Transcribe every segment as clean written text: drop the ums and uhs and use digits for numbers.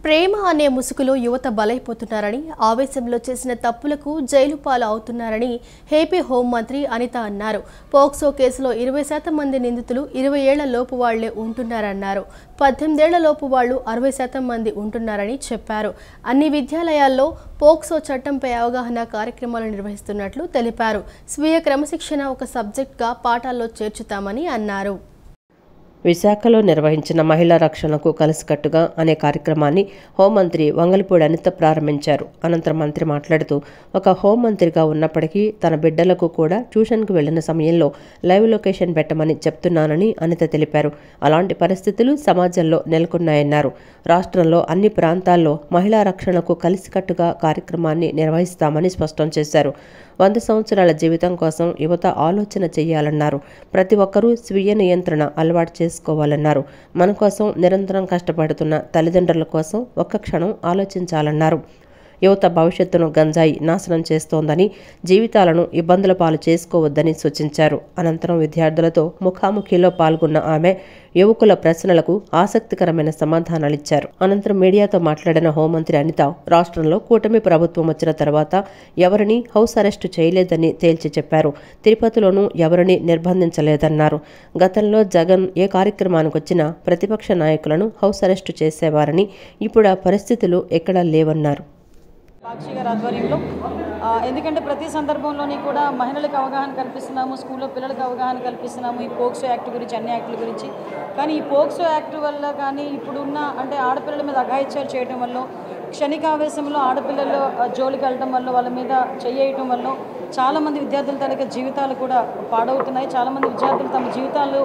ప్రేమ అనే ముసుగులో యువత బలైపోతున్నారని, ఆవేశంలో చేసిన తప్పులకు జైలు పాలు అవుతున్నారని ఏపీ హోంమంత్రి అనిత అన్నారు. పోక్సో కేసులో 20% మంది నిందితులు 20 ఏళ్ల లోపు వాళ్లే ఉంటున్నారన్నారు. 18 ఏళ్ల లోపు వాళ్ళు 60% మంది ఉంటున్నారని చెప్పారు. అన్ని విద్యాలయాల్లో పోక్సో చట్టంపై అవగాహన కార్యక్రమాలు నిర్వహిస్తున్నట్లు తెలిపారు. స్వీయ క్రమశిక్షణ ఒక సబ్జెక్ట్గా పాఠాల్లో చేర్చుతామని అన్నారు. విశాఖలో నిర్వహించిన మహిళా రక్షణకు కలిసికట్టుగా అనే కార్యక్రమాన్ని హోంమంత్రి వంగలపూడి అనిత ప్రారంభించారు. అనంతరం మంత్రి మాట్లాడుతూ, ఒక హోంమంత్రిగా ఉన్నప్పటికీ తన బిడ్డలకు కూడా ట్యూషన్కు వెళ్లిన సమయంలో లైవ్ లొకేషన్ పెట్టమని చెప్తున్నానని అనిత తెలిపారు. అలాంటి పరిస్థితులు సమాజంలో నెలకొన్నాయన్నారు. రాష్ట్రంలో అన్ని ప్రాంతాల్లో మహిళా రక్షణకు కలిసికట్టుగా కార్యక్రమాన్ని నిర్వహిస్తామని స్పష్టం చేశారు. 100 సంవత్సరాల జీవితం కోసం యువత ఆలోచన చేయాలన్నారు. ప్రతి ఒక్కరూ స్వీయ నియంత్రణ అలవాటు చేసుకోవాలన్నారు. మన కోసం నిరంతరం కష్టపడుతున్న తల్లిదండ్రుల కోసం ఒక్క క్షణం ఆలోచించాలన్నారు. యువత భవిష్యత్తును గంజాయి నాశనం చేస్తోందని, జీవితాలను ఇబ్బందుల పాలు చేసుకోవద్దని సూచించారు. అనంతరం విద్యార్థులతో ముఖాముఖిలో పాల్గొన్న ఆమె యువకుల ప్రశ్నలకు ఆసక్తికరమైన సమాధానాలిచ్చారు. అనంతరం మీడియాతో మాట్లాడిన హోంమంత్రి అనిత, రాష్ట్రంలో కూటమి ప్రభుత్వం వచ్చిన తర్వాత ఎవరిని హౌస్ అరెస్టు చేయలేదని తేల్చి చెప్పారు. తిరుపతిలోనూ ఎవరిని నిర్బంధించలేదన్నారు. గతంలో జగన్ ఏ కార్యక్రమానికి వచ్చినా ప్రతిపక్ష నాయకులను హౌస్ అరెస్టు చేసేవారని, ఇప్పుడు ఆ పరిస్థితులు ఎక్కడా లేవన్నారు. సాక్షి గారి ఆధ్వర్యంలో ఎందుకంటే ప్రతి సందర్భంలోని కూడా మహిళలకు అవగాహన కల్పిస్తున్నాము, స్కూల్లో పిల్లలకు అవగాహన కల్పిస్తున్నాము ఈ పోక్సో యాక్ట్ గురించి, అన్ని యాక్టుల గురించి. కానీ ఈ పోక్సో యాక్ట్ వల్ల కానీ ఇప్పుడున్న అంటే ఆడపిల్లల మీద అఘాయిత్యాలు చేయడం వల్ల, క్షణికావేశంలో ఆడపిల్లలు జోలికి వెళ్ళడం వల్ల, వాళ్ళ మీద చెయ్యటం వల్ల చాలామంది విద్యార్థుల తాలూకా జీవితాలు కూడా పాడవుతున్నాయి. చాలామంది విద్యార్థులు తమ జీవితాలు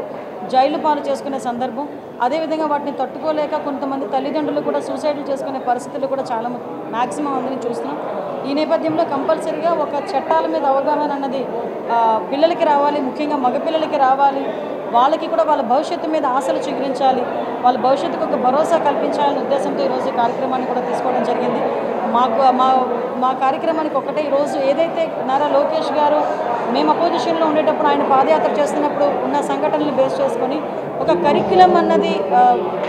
జైలు పాలు చేసుకునే సందర్భం. అదేవిధంగా వాటిని తట్టుకోలేక కొంతమంది తల్లిదండ్రులు కూడా సూసైడ్లు చేసుకునే పరిస్థితులు కూడా చాలా మ్యాక్సిమం అందరినీ చూస్తున్నాం. ఈ నేపథ్యంలో కంపల్సరీగా ఒక చట్టాల మీద అవగాహన అన్నది పిల్లలకి రావాలి, ముఖ్యంగా మగపిల్లలకి రావాలి. వాళ్ళకి కూడా వాళ్ళ భవిష్యత్తు మీద ఆశలు చిగురించాలి, వాళ్ళ భవిష్యత్తుకు ఒక భరోసా కల్పించాలనే ఉద్దేశంతో ఈరోజు ఈ కార్యక్రమాన్ని కూడా తీసుకోవడం జరిగింది. మా కార్యక్రమానికి ఒకటే, ఈరోజు ఏదైతే నారా లోకేష్ గారు మేము అపోజిషన్లో ఉండేటప్పుడు ఆయన పాదయాత్ర చేస్తున్నప్పుడు ఉన్న సంఘటనలు బేస్ చేసుకొని ఒక కరిక్యులం అన్నది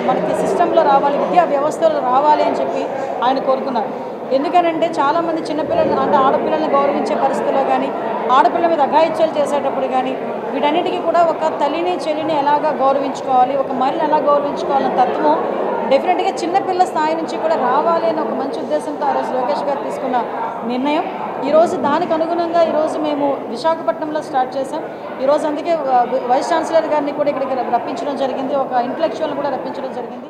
మనకి సిస్టంలో రావాలి, విద్యా వ్యవస్థలో రావాలి అని చెప్పి ఆయన కోరుకున్నారు. ఎందుకనంటే చాలామంది చిన్నపిల్లలు అంటే ఆడపిల్లల్ని గౌరవించే పరిస్థితుల్లో కానీ, ఆడపిల్లల మీద అఘాయిత్యాలు చేసేటప్పుడు కానీ, వీటన్నిటికీ కూడా ఒక తల్లిని చెల్లిని ఎలాగా గౌరవించుకోవాలి, ఒక మహిళని ఎలా గౌరవించుకోవాలన్న తత్వం డెఫినెట్గా చిన్నపిల్ల స్థాయి నుంచి కూడా రావాలి అని ఒక మంచి ఉద్దేశంతో ఆ రోజు లోకేష్ గారు తీసుకున్న నిర్ణయం. ఈరోజు దానికి అనుగుణంగా ఈరోజు మేము విశాఖపట్నంలో స్టార్ట్ చేసాం. ఈరోజు అందుకే వైస్ ఛాన్సలర్ గారిని కూడా ఇక్కడికి రప్పించడం జరిగింది, ఒక ఇంటలెక్చువల్ కూడా రప్పించడం జరిగింది.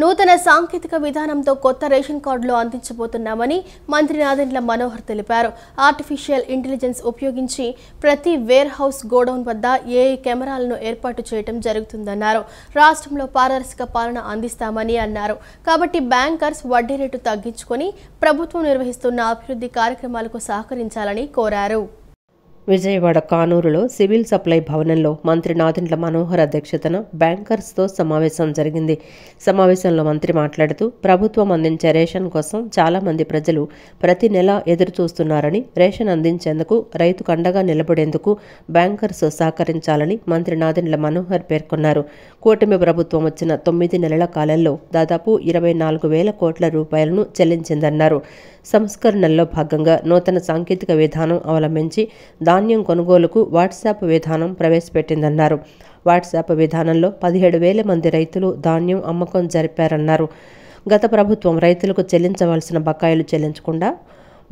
నూతన సాంకేతిక విధానంతో కొత్త రేషన్ కార్డులు అందించబోతున్నామని మంత్రి నాదెండ్ల మనోహర్ తెలిపారు. ఆర్టిఫిషియల్ ఇంటెలిజెన్స్ ఉపయోగించి ప్రతి వేర్ హౌస్ గోడౌన్ వద్ద ఏఐ కెమెరాలను ఏర్పాటు చేయడం జరుగుతుందన్నారు. రాష్ట్రంలో పారదర్శక పాలన అందిస్తామని అన్నారు. కాబట్టి బ్యాంకర్స్ వడ్డీ రేటు తగ్గించుకొని ప్రభుత్వం నిర్వహిస్తున్న అభివృద్ధి కార్యక్రమాలకు సహకరించాలని కోరారు. విజయవాడ కానూరులో సివిల్ సప్లై భవనంలో మంత్రి నాదెండ్ల మనోహర్ అధ్యక్షతన బ్యాంకర్స్తో సమావేశం జరిగింది. సమావేశంలో మంత్రి మాట్లాడుతూ, ప్రభుత్వం అందించే రేషన్ కోసం చాలామంది ప్రజలు ప్రతి నెల ఎదురుచూస్తున్నారని, రేషన్ అందించేందుకు రైతుకు అండగా నిలబడేందుకు బ్యాంకర్స్ సహకరించాలని మంత్రి నాదెండ్ల మనోహర్ పేర్కొన్నారు. కూటమి ప్రభుత్వం వచ్చిన 9 నెలల కాలంలో దాదాపు 24,000 కోట్ల రూపాయలను చెల్లించిందన్నారు. సంస్కరణల్లో భాగంగా నూతన సాంకేతిక విధానం అవలంబించి ధాన్యం కొనుగోలుకు వాట్సాప్ విధానం ప్రవేశపెట్టిందన్నారు. వాట్సాప్ విధానంలో 17,000 మంది రైతులు ధాన్యం అమ్మకం జరిపారన్నారు. గత ప్రభుత్వం రైతులకు చెల్లించవలసిన బకాయిలు చెల్లించకుండా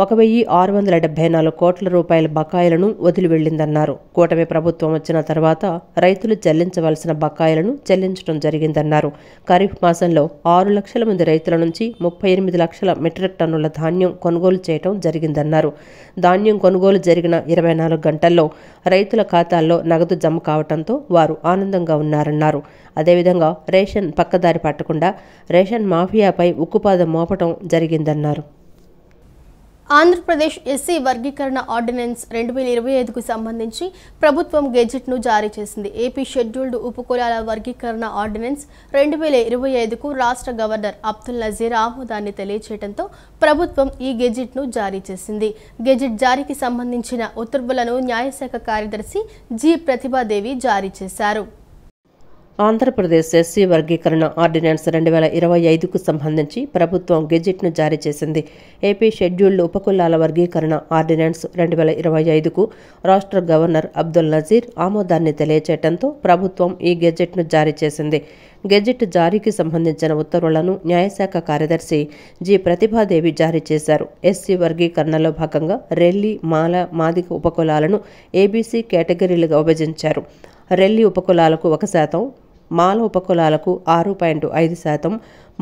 1,674 కోట్ల రూపాయల బకాయిలను వదిలి వెళ్లిందన్నారు. కూటమి ప్రభుత్వం వచ్చిన తర్వాత రైతులు చెల్లించవలసిన బకాయిలను చెల్లించడం జరిగిందన్నారు. ఖరీఫ్ మాసంలో 6 లక్షల మంది రైతుల నుంచి 38 లక్షల మెట్రిక్ టన్నుల ధాన్యం కొనుగోలు చేయడం జరిగిందన్నారు. ధాన్యం కొనుగోలు జరిగిన 24 గంటల్లో రైతుల ఖాతాల్లో నగదు జమ కావడంతో వారు ఆనందంగా ఉన్నారన్నారు. అదేవిధంగా రేషన్ పక్కదారి పట్టకుండా రేషన్ మాఫియాపై ఉక్కుపాదం మోపడం జరిగిందన్నారు. ఆంధ్రప్రదేశ్ ఎస్సీ వర్గీకరణ ఆర్డినెన్స్ 2025కు సంబంధించి ప్రభుత్వం గెజిట్ను జారీ చేసింది. ఏపీ షెడ్యూల్డ్ ఉపకులాల వర్గీకరణ ఆర్డినెన్స్ 2025కు రాష్ట్ర గవర్నర్ అబ్దుల్ నజీర్ ఆమోదాన్ని తెలియజేయడంతో ప్రభుత్వం ఈ గెజిట్ను జారీ చేసింది. గెజిట్ జారీకి సంబంధించిన ఉత్తర్వులను న్యాయశాఖ కార్యదర్శి జి ప్రతిభాదేవి జారీ చేశారు. ఆంధ్రప్రదేశ్ ఎస్సీ వర్గీకరణ ఆర్డినెన్స్ 2025కు సంబంధించి ప్రభుత్వం గెజిట్ను జారీ చేసింది. ఏపీ షెడ్యూల్డ్ ఉపకులాల వర్గీకరణ ఆర్డినెన్స్ 2025కు రాష్ట్ర గవర్నర్ అబ్దుల్ నజీర్ ఆమోదాన్ని తెలియచేయడంతో ప్రభుత్వం ఈ గెజిట్ను జారీ చేసింది. గెజిట్ జారీకి సంబంధించిన ఉత్తర్వులను న్యాయశాఖ కార్యదర్శి జి ప్రతిభాదేవి జారీ చేశారు. ఎస్సీ వర్గీకరణలో భాగంగా రెల్లి, మాల, మాదిగ ఉపకులాలను ఏబీసీ కేటగిరీలుగా విభజించారు. రెల్లి ఉపకులాలకు 1%, మాల ఉపకులాలకు 6.5%,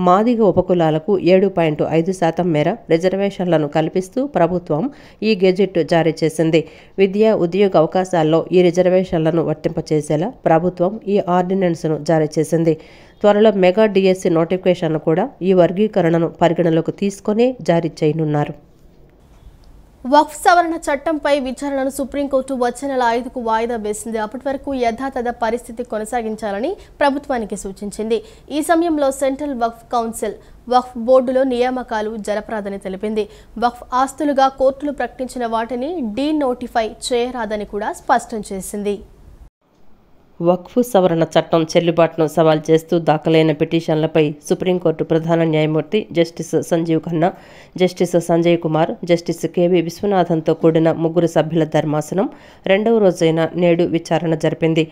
మాదిగ ఉపకులాలకు 7.5% మేర రిజర్వేషన్లను కల్పిస్తూ ప్రభుత్వం ఈ గెజిట్ జారీ చేసింది. విద్యా, ఉద్యోగ అవకాశాల్లో ఈ రిజర్వేషన్లను వర్తింపచేసేలా ప్రభుత్వం ఈ ఆర్డినెన్స్ను జారీ చేసింది. త్వరలో మెగా డిఎస్సి నోటిఫికేషన్ను కూడా ఈ వర్గీకరణను పరిగణలోకి తీసుకునే జారీ చేయనున్నారు. వక్ఫ్ సవరణ చట్టంపై విచారణను సుప్రీంకోర్టు వచ్చే నెల 5కు వాయిదా వేసింది. అప్పటి వరకు యథాతథ పరిస్థితి కొనసాగించాలని ప్రభుత్వానికి సూచించింది. ఈ సమయంలో సెంట్రల్ వక్ఫ్ కౌన్సిల్ వక్ఫ్ బోర్డులో నియామకాలు జరపరాదని తెలిపింది. వక్ఫ్ ఆస్తులుగా కోర్టులు ప్రకటించిన వాటిని డీనోటిఫై చేయరాదని కూడా స్పష్టం చేసింది. వక్ఫ్ సవరణ చట్టం చెల్లుబాటును సవాల్ చేస్తూ దాఖలైన పిటిషన్లపై సుప్రీంకోర్టు ప్రధాన న్యాయమూర్తి justice Sanjiv Khanna, justice Sanjay Kumar, justice KV విశ్వనాథన్తో కూడిన 3 సభ్యుల ధర్మాసనం 2వ రోజైన నేడు విచారణ జరిపింది.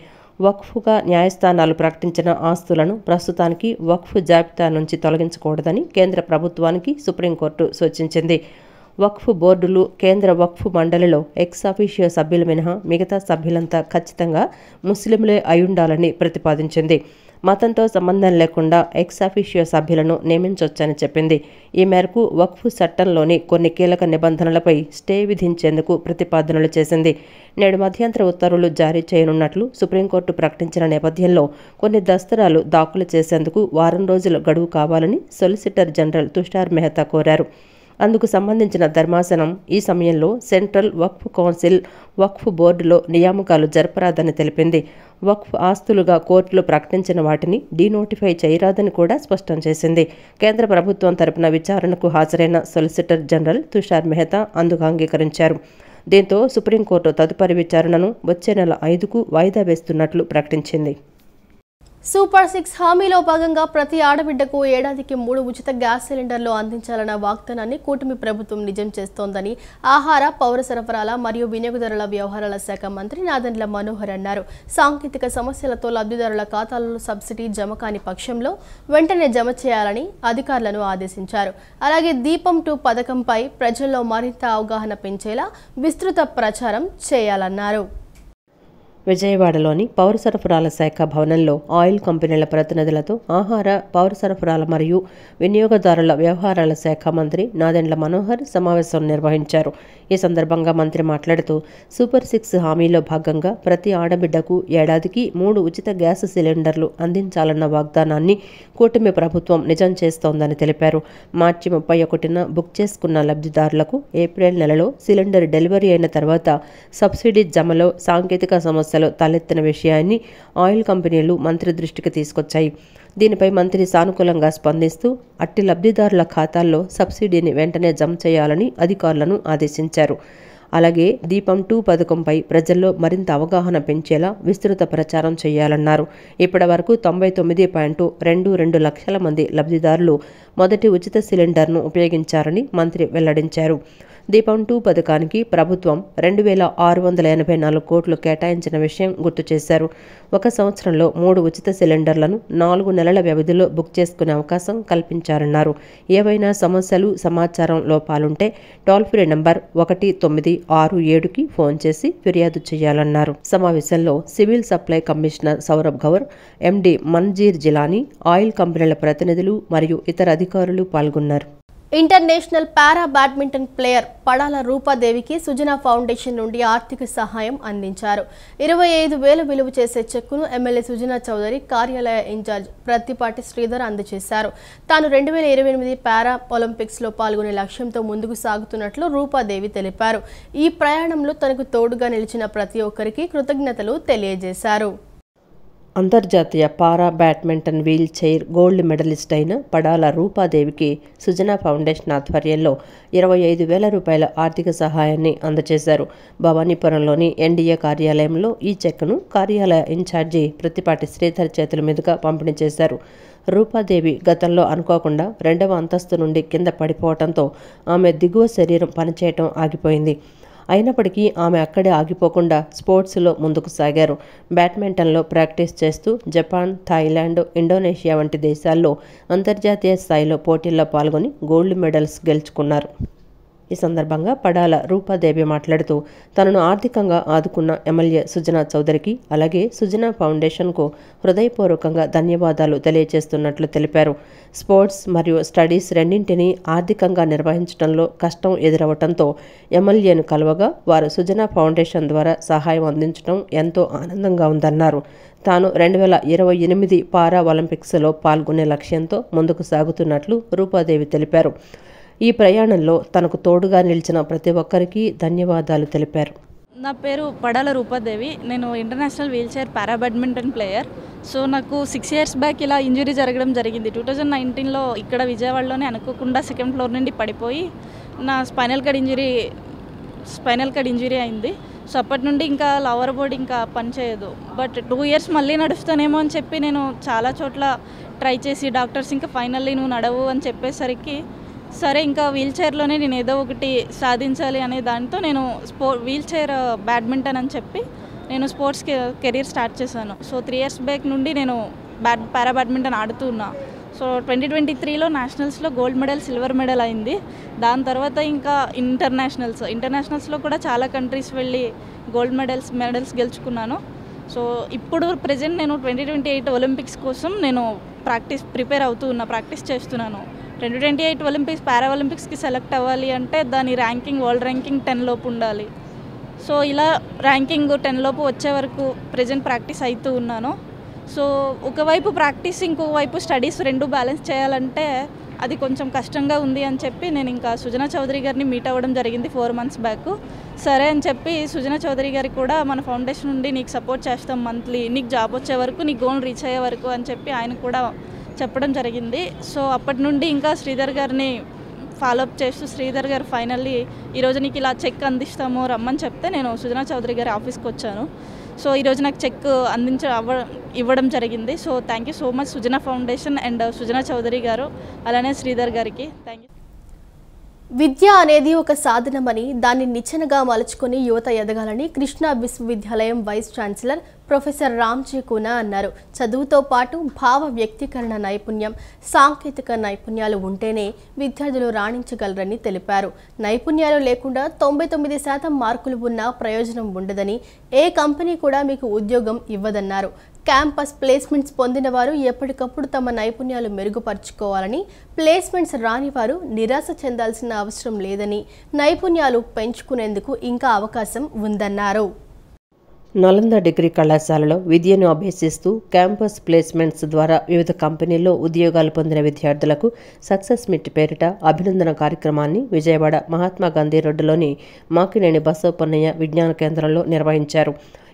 వక్ఫ్గా న్యాయస్థానాలు ప్రకటించిన ఆస్తులను ప్రస్తుతానికి వక్ఫ్ జాబితా నుంచి తొలగించకూడదని కేంద్ర ప్రభుత్వానికి సుప్రీంకోర్టు సూచించింది. వక్ఫ్ బోర్డులు, కేంద్ర వక్ఫ్ మండలిలో ఎక్స్ అఫీషియో సభ్యులు మినహా మిగతా సభ్యులంతా ఖచ్చితంగా ముస్లింలే అయ్యుండాలని ప్రతిపాదించింది. మతంతో సంబంధం లేకుండా ఎక్స్ అఫీషియో సభ్యులను నియమించొచ్చని చెప్పింది. ఈ మేరకు వక్ఫ్ చట్టంలోని కొన్ని కీలక నిబంధనలపై స్టే విధించేందుకు ప్రతిపాదనలు చేసింది. నేడు మధ్యంతర ఉత్తర్వులు జారీ చేయనున్నట్లు సుప్రీంకోర్టు ప్రకటించిన నేపథ్యంలో కొన్ని దస్తరాలు దాఖలు చేసేందుకు వారం రోజుల గడువు కావాలని సొలిసిటర్ జనరల్ తుషార్ మెహతా కోరారు. అందుకు సంబంధించిన ధర్మాసనం ఈ సమయంలో సెంట్రల్ వక్ఫ్ కౌన్సిల్ వక్ఫ్ బోర్డులో నియామకాలు జరపరాదని తెలిపింది. వక్ఫ్ ఆస్తులుగా కోర్టులు ప్రకటించిన వాటిని డీనోటిఫై చేయరాదని కూడా స్పష్టం చేసింది. కేంద్ర ప్రభుత్వం తరపున విచారణకు హాజరైన సొలిసిటర్ జనరల్ తుషార్ మెహతా అందుకు అంగీకరించారు. దీంతో సుప్రీంకోర్టు తదుపరి విచారణను వచ్చే నెల 5కు వాయిదా వేస్తున్నట్లు ప్రకటించింది. సూపర్ 6 హామీలో భాగంగా ప్రతి ఆడబిడ్డకు ఏడాదికి 3 ఉచిత గ్యాస్ సిలిండర్లు అందించాలన్న వాగ్దానాన్ని కూటమి ప్రభుత్వం నిజం చేస్తోందని ఆహార, పౌర సరఫరాల మరియు వినియోగదారుల వ్యవహారాల శాఖ మంత్రి నాదెండ్ల మనోహర్ అన్నారు. సాంకేతిక సమస్యలతో లబ్ధిదారుల ఖాతాలలో సబ్సిడీ జమ కాని పక్షంలో వెంటనే జమ చేయాలని అధికారులను ఆదేశించారు. అలాగే దీపం 2 పథకంపై ప్రజల్లో మరింత అవగాహన పెంచేలా విస్తృత ప్రచారం చేయాలన్నారు. విజయవాడలోని పౌర సరఫరాల శాఖ భవనంలో ఆయిల్ కంపెనీల ప్రతినిధులతో ఆహార, పౌర సరఫరాల మరియు వినియోగదారుల వ్యవహారాల శాఖ మంత్రి నాదెండ్ల మనోహర్ సమావేశం నిర్వహించారు. ఈ సందర్భంగా మంత్రి మాట్లాడుతూ సూపర్ 6 హామీలో భాగంగా ప్రతి ఆడబిడ్డకు ఏడాదికి 3 ఉచిత గ్యాస్ సిలిండర్లు అందించాలన్న వాగ్దానాన్ని కూటమి ప్రభుత్వం నిజం చేస్తోందని తెలిపారు. మార్చి 31న బుక్ చేసుకున్న లబ్ధిదారులకు ఏప్రిల్ నెలలో సిలిండర్ డెలివరీ అయిన తర్వాత సబ్సిడీ జమలో సాంకేతిక సమస్యలు తలెత్తిన విషయాన్ని ఆయిల్ కంపెనీలు మంత్రి దృష్టికి తీసుకొచ్చాయి. దీనిపై మంత్రి సానుకూలంగా స్పందిస్తూ అట్టి లబ్ధిదారుల ఖాతాల్లో సబ్సిడీని వెంటనే జమ చేయాలని అధికారులను ఆదేశించారు. అలాగే దీపం 2 పథకంపై ప్రజల్లో మరింత అవగాహన పెంచేలా విస్తృత ప్రచారం చేయాలన్నారు. ఇప్పటి వరకు 99.22 లక్షల మంది లబ్ధిదారులు మొదటి ఉచిత సిలిండర్ను ఉపయోగించారని మంత్రి వెల్లడించారు. దీపం 2 పథకానికి ప్రభుత్వం 2,684 కోట్లు కేటాయించిన విషయం గుర్తు చేశారు. 1 సంవత్సరంలో 3 ఉచిత సిలిండర్లను 4 నెలల వ్యవధిలో బుక్ చేసుకునే అవకాశం కల్పించారన్నారు. ఏవైనా సమస్యలు, సమాచారం లోపాలుంటే టోల్ ఫ్రీ నంబర్ 1967కి ఫోన్ చేసి ఫిర్యాదు చేయాలన్నారు. సమావేశంలో civil supply commissioner Saurabh Gaur, MD Manjeer Jilani, oil కంపెనీల ప్రతినిధులు మరియు ఇతర అధికారులు పాల్గొన్నారు. International para badminton player Padala రూపాదేవికి సుజనా ఫౌండేషన్ నుండి ఆర్థిక సహాయం అందించారు. 25,000 విలువ చేసే చెక్కును ఎమ్మెల్యే సుజనా చౌదరి కార్యాలయ ఇన్ఛార్జ్ ప్రత్తిపాటి శ్రీధర్ అందజేశారు. తాను 2028 పారా ఒలింపిక్స్లో పాల్గొనే లక్ష్యంతో ముందుకు సాగుతున్నట్లు రూపాదేవి తెలిపారు. ఈ ప్రయాణంలో తనకు తోడుగా నిలిచిన ప్రతి ఒక్కరికి కృతజ్ఞతలు తెలియజేశారు. అంతర్జాతీయ para badminton wheel chair gold medalist అయిన పడాల రూపాదేవికి సుజనా ఫౌండేషన్ ఆధ్వర్యంలో 25,000 రూపాయల ఆర్థిక సహాయాన్ని అందజేశారు. భవానీపురంలోని ఎన్డీఏ కార్యాలయంలో ఈ చెక్ను కార్యాలయ ఇన్ఛార్జి ప్రతిపాటి శ్రీధర్ చేతుల మీదుగా పంపిణీ చేశారు. రూపాదేవి గతంలో అనుకోకుండా 2వ అంతస్తు నుండి కింద పడిపోవడంతో ఆమె దిగువ శరీరం పనిచేయటం ఆగిపోయింది. అయినప్పటికీ ఆమె అక్కడే ఆగిపోకుండా స్పోర్ట్స్లో ముందుకు సాగారు. బ్యాడ్మింటన్లో ప్రాక్టీస్ చేస్తూ జపాన్, థాయిలాండ్, ఇండోనేషియా వంటి దేశాల్లో అంతర్జాతీయ స్థాయిలో పోటీల్లో పాల్గొని గోల్డ్ మెడల్స్ గెలుచుకున్నారు. ఈ సందర్భంగా పడాల రూపాదేవి మాట్లాడుతూ తనను ఆర్థికంగా ఆదుకున్న ఎమ్మెల్యే సుజనా చౌదరికి అలాగే సుజనా ఫౌండేషన్కు హృదయపూర్వకంగా ధన్యవాదాలు తెలియజేస్తున్నట్లు తెలిపారు. స్పోర్ట్స్ మరియు స్టడీస్ రెండింటినీ ఆర్థికంగా నిర్వహించడంలో కష్టం ఎదురవడంతో ఎమ్మెల్యేను కలవగా వారు సుజనా ఫౌండేషన్ ద్వారా సహాయం అందించడం ఎంతో ఆనందంగా ఉందన్నారు. తాను 2028 పారా ఒలింపిక్స్లో పాల్గొనే లక్ష్యంతో ముందుకు సాగుతున్నట్లు రూపాదేవి తెలిపారు. ఈ ప్రయాణంలో తనకు తోడుగా నిలిచిన ప్రతి ఒక్కరికి ధన్యవాదాలు తెలిపారు. నా పేరు పడాల రూపాదేవి. నేను international wheel chair para badminton player. So నాకు 6 years బ్యాక్ ఇలా ఇంజురీ జరగడం జరిగింది. 2019లో ఇక్కడ విజయవాడలోనే అనుకోకుండా 2nd floor నుండి పడిపోయి నా స్పైనల్ కార్డ్ ఇంజురీ అయింది. సో అప్పటి నుండి ఇంకా లవర్ బోర్డ్ ఇంకా పనిచేయదు. బట్ 2 years మళ్ళీ నడుస్తానేమో అని చెప్పి నేను చాలా చోట్ల ట్రై చేసి డాక్టర్స్ ఇంకా ఫైనల్లీ నువ్వు నడవు అని చెప్పేసరికి సరే ఇంకా వీల్ చైర్లోనే నేను ఏదో ఒకటి సాధించాలి అనే దాంతో నేను వీల్ చైర్ బ్యాడ్మింటన్ అని చెప్పి నేను స్పోర్ట్స్ కెరీర్ స్టార్ట్ చేశాను. సో 3 years బ్యాక్ నుండి నేను పారా బ్యాడ్మింటన్ ఆడుతూ ఉన్నా. సో 2023లో నేషనల్స్లో గోల్డ్ మెడల్, సిల్వర్ మెడల్ అయింది. దాని తర్వాత ఇంకా ఇంటర్నేషనల్స్లో కూడా చాలా కంట్రీస్ వెళ్ళి గోల్డ్ మెడల్స్ గెలుచుకున్నాను. సో ఇప్పుడు ప్రజెంట్ నేను 2028 ఒలింపిక్స్ కోసం నేను ప్రాక్టీస్ చేస్తున్నాను. 2028 ఒలింపిక్స్ పారా ఒలింపిక్స్కి సెలెక్ట్ అవ్వాలి అంటే దాని వరల్డ్ ర్యాంకింగ్ 10 లోపు ఉండాలి. సో ఇలా ర్యాంకింగ్ 10 లోపు వచ్చే వరకు ప్రజెంట్ ప్రాక్టీస్ అవుతూ ఉన్నాను. సో ఒకవైపు ప్రాక్టీస్, ఇంకోవైపు స్టడీస్ రెండు బ్యాలెన్స్ చేయాలంటే అది కొంచెం కష్టంగా ఉంది అని చెప్పి నేను ఇంకా సుజనా చౌదరి గారిని మీట్ అవ్వడం జరిగింది 4 months బ్యాక్. సరే అని చెప్పి సుజనా చౌదరి గారికి కూడా మన ఫౌండేషన్ నుండి నీకు సపోర్ట్ చేస్తాం మంత్లీ, నీకు జాబ్ వచ్చే వరకు, నీ గోల్ రీచ్ అయ్యే వరకు అని చెప్పి ఆయన కూడా చెప్పడం జరిగింది. సో అప్పటి నుండి ఇంకా శ్రీధర్ గారిని ఫాలోఅప్ చేస్తూ శ్రీధర్ గారు ఫైనల్లీ ఈరోజు నీకు ఇలా చెక్ అందిస్తాము రమ్మని చెప్తే నేను సుజనా చౌదరి గారి ఆఫీస్కి వచ్చాను. సో ఈరోజు నాకు చెక్ ఇవ్వడం జరిగింది. So thank you so much Sujana foundation and Sujana Chowdary గారు, అలానే శ్రీధర్ గారికి థ్యాంక్ యూ. విద్య అనేది ఒక సాధనమని, దాన్ని నిచ్చెనగా మలుచుకొని యువత ఎదగాలని కృష్ణా విశ్వవిద్యాలయం వైస్ ఛాన్సలర్ ప్రొఫెసర్ రామ్జీ కూనా అన్నారు. చదువుతో పాటు భావ వ్యక్తీకరణ నైపుణ్యం, సాంకేతిక నైపుణ్యాలు ఉంటేనే విద్యార్థులు రాణించగలరని తెలిపారు. నైపుణ్యాలు లేకుండా 99% మార్కులు ఉన్నా ప్రయోజనం ఉండదని, ఏ కంపెనీ కూడా మీకు ఉద్యోగం ఇవ్వదన్నారు. క్యాంపస్ ప్లేస్మెంట్స్ పొందిన వారు ఎప్పటికప్పుడు తమ నైపుణ్యాలు మెరుగుపరుచుకోవాలని, ప్లేస్మెంట్స్ రాని వారు నిరాశ చెందాల్సిన అవసరం లేదని, నైపుణ్యాలు పెంచుకునేందుకు ఇంకా అవకాశం ఉందన్నారు. నలంద డిగ్రీ కళాశాలలో విద్యను అభ్యసిస్తూ క్యాంపస్ ప్లేస్మెంట్స్ ద్వారా వివిధ కంపెనీల్లో ఉద్యోగాలు పొందిన విద్యార్థులకు సక్సెస్ మీట్ పేరిట అభినందన కార్యక్రమాన్ని విజయవాడ మహాత్మాగాంధీ రోడ్డులోని మాకినేని బసవపున్నయ్య విజ్ఞాన కేంద్రంలో నిర్వహించారు.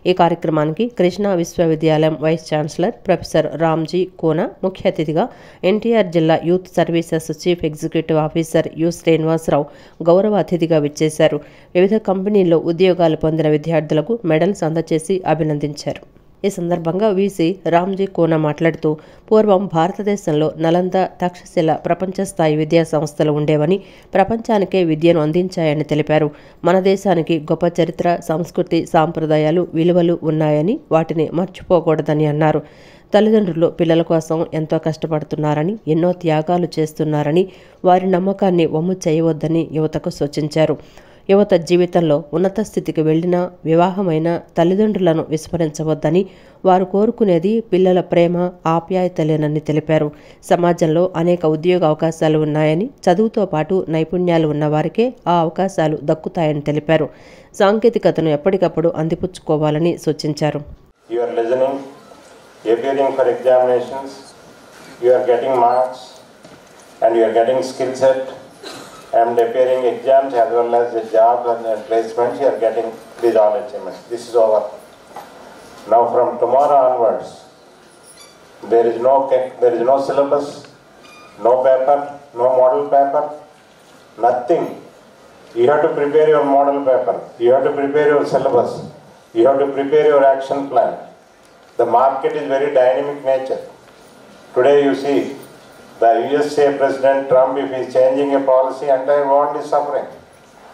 ఈ కార్యక్రమానికి కృష్ణా విశ్వవిద్యాలయం vice chancellor professor Ramji Koona ముఖ్య అతిథిగా, ఎన్టీఆర్ జిల్లా youth services chief executive officer U Srinivasarao గౌరవ అతిథిగా విచ్చేశారు. వివిధ కంపెనీల్లో ఉద్యోగాలు పొందిన విద్యార్థులకు మెడల్స్ అందజేసి అభినందించారు. ఈ సందర్భంగా వీసీ రామ్జీ కూనా మాట్లాడుతూ, పూర్వం భారతదేశంలో నలంద, తక్షశిల ప్రపంచ స్థాయి విద్యా సంస్థలు ఉండేవని, ప్రపంచానికే విద్యను అందించాయని తెలిపారు. మన దేశానికి గొప్ప చరిత్ర, సంస్కృతి, సాంప్రదాయాలు, విలువలు ఉన్నాయని వాటిని మర్చిపోకూడదని అన్నారు. తల్లిదండ్రులు పిల్లల కోసం ఎంతో కష్టపడుతున్నారని, ఎన్నో త్యాగాలు చేస్తున్నారని, వారి నమ్మకాన్ని వమ్ము చేయవద్దని యువతకు సూచించారు. యువత జీవితంలో ఉన్నత స్థితికి వెళ్లినా, వివాహమైన తల్లిదండ్రులను విస్మరించవద్దని, వారు కోరుకునేది పిల్లల ప్రేమ, ఆప్యాయతలేనని తెలిపారు. సమాజంలో అనేక ఉద్యోగ అవకాశాలు ఉన్నాయని, చదువుతో పాటు నైపుణ్యాలు ఉన్నవారికే ఆ అవకాశాలు దక్కుతాయని తెలిపారు. సాంకేతికతను ఎప్పటికప్పుడు అందిపుచ్చుకోవాలని సూచించారు. And appearing exams as well as the job and the placements, you are getting these all achievements. This is over. Now from tomorrow onwards, There is no syllabus, no paper, no model paper, nothing. You have to prepare your model paper, you have to prepare your syllabus, you have to prepare your action plan. The market is very dynamic nature. Today you see the USA President Trump, if he is changing a policy, entire world is suffering.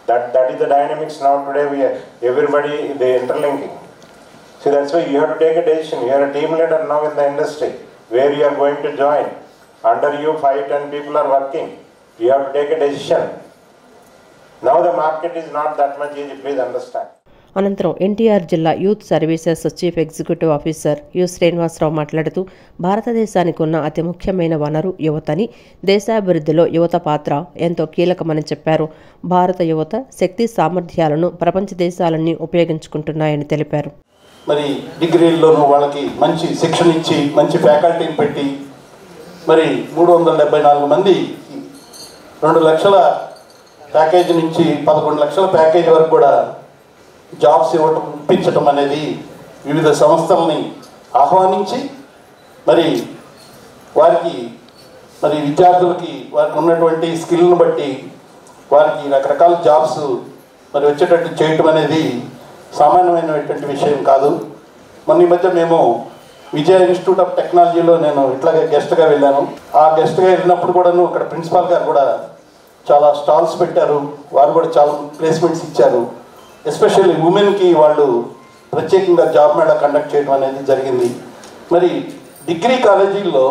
That is the dynamics now today. Everybody, they interlinking. See, that's why you have to take a decision. You are a team leader now in the industry, where you are going to join. Under you 5-10 people are working. You have to take a decision. Now the market is not that much easy, please understand. అనంతరం ఎన్టీఆర్ జిల్లా youth services chief executive officer U Srinivasarao మాట్లాడుతూ భారతదేశానికి ఉన్న అతి ముఖ్యమైన వనరు యువతని, దేశాభివృద్ధిలో యువత పాత్ర ఎంతో కీలకమని చెప్పారు. భారత యువత శక్తి సామర్థ్యాలను ప్రపంచ దేశాలన్నీ ఉపయోగించుకుంటున్నాయని తెలిపారు. మరి డిగ్రీల్లోనూ వాళ్ళకి మంచి శిక్షణ ఇచ్చి మంచి ఫ్యాకల్టీని పెట్టి మరి 374 మంది 2 లక్షల ప్యాకేజీ నుంచి 11 లక్షల ప్యాకేజీ వరకు కూడా జాబ్స్ ఇప్పించడం అనేది వివిధ సంస్థలని ఆహ్వానించి మరి వారికి మరి విద్యార్థులకి వారికి ఉన్నటువంటి స్కిల్ను బట్టి వారికి రకరకాల జాబ్స్ మరి వచ్చేటట్టు చేయటం అనేది సామాన్యమైనటువంటి విషయం కాదు. మొన్న ఈ మధ్య మేము విజయ ఇన్స్టిట్యూట్ ఆఫ్ టెక్నాలజీలో నేను ఇట్లాగే గెస్ట్గా వెళ్ళాను. ఆ గెస్ట్గా వెళ్ళినప్పుడు కూడాను అక్కడ ప్రిన్సిపాల్ గారు కూడా చాలా స్టాల్స్ పెట్టారు. వారు కూడా చాలా ప్లేస్మెంట్స్ ఇచ్చారు. ఎస్పెషల్లీ ఉమెన్కి వాళ్ళు ప్రత్యేకంగా జాబ్ మేళా కండక్ట్ చేయడం అనేది జరిగింది. మరి డిగ్రీ కాలేజీల్లో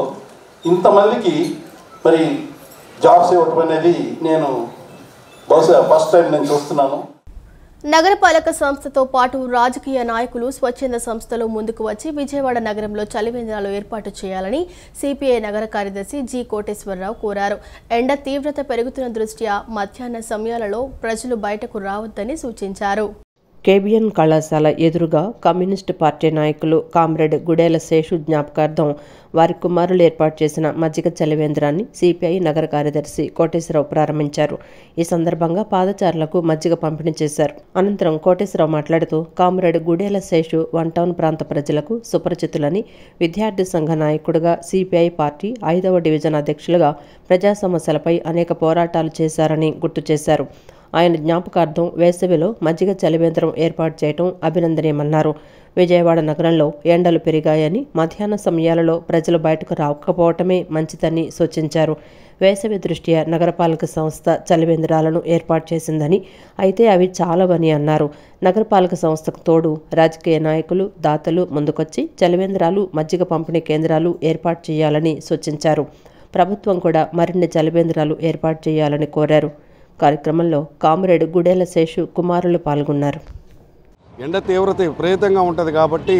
ఇంతమందికి మరి జాబ్స్ ఇవ్వటం అనేది నేను బహుశా ఫస్ట్ టైం నేను చూస్తున్నాను. నగరపాలక సంస్థతో పాటు రాజకీయ నాయకులు స్వచ్ఛంద సంస్థలు ముందుకు వచ్చి విజయవాడ నగరంలో చలివేంద్రాలు ఏర్పాటు చేయాలని సిపిఐ నగర కార్యదర్శి జి కోటేశ్వరరావు కోరారు. ఎండ తీవ్రత పెరుగుతున్న దృష్ట్యా మధ్యాహ్న సమయాలలో ప్రజలు బయటకు రావద్దని సూచించారు. కేబిఎన్ కళాశాల ఎదురుగా కమ్యూనిస్టు పార్టీ నాయకులు కామ్రేడ్ గుడేల శేషు జ్ఞాపకార్థం వారి కుమారులు ఏర్పాటు చేసిన మజ్జిగ చలివేంద్రాన్ని సిపిఐ నగర కార్యదర్శి కోటేశ్వరరావు ప్రారంభించారు. ఈ సందర్భంగా పాదచారులకు మజ్జిగ పంపిణీ చేశారు. అనంతరం కోటేశ్వరరావు మాట్లాడుతూ కామ్రేడ్ గుడేల శేషు 1 టౌన్ ప్రాంత ప్రజలకు సుపరిచితులని, విద్యార్థి సంఘ నాయకుడిగా సిపిఐ పార్టీ 5వ డివిజన్ అధ్యక్షులుగా ప్రజా సమస్యలపై అనేక పోరాటాలు చేశారని గుర్తు చేశారు. ఆయన జ్ఞాపకార్థం వేసవిలో మజ్జిగ చలివేంద్రం ఏర్పాటు చేయడం అభినందనీయమన్నారు. విజయవాడ నగరంలో ఎండలు పెరిగాయని, మధ్యాహ్న సమయాలలో ప్రజలు బయటకు రాకపోవటమే మంచిదని సూచించారు. వేసవి దృష్ట్యా నగరపాలక సంస్థ చలివేంద్రాలను ఏర్పాటు చేసిందని, అయితే అవి చాలవని అన్నారు. నగరపాలక సంస్థకు తోడు రాజకీయ నాయకులు, దాతలు ముందుకొచ్చి చలివేంద్రాలు, మజ్జిగ పంపిణీ కేంద్రాలు ఏర్పాటు చేయాలని సూచించారు. ప్రభుత్వం కూడా మరిన్ని చలివేంద్రాలు ఏర్పాటు చేయాలని కోరారు. కార్యక్రమంలో కామ్రేడ్ గుడేల శేషు కుమారులు పాల్గొన్నారు. ఎండ తీవ్రత విపరీతంగా ఉంటుంది కాబట్టి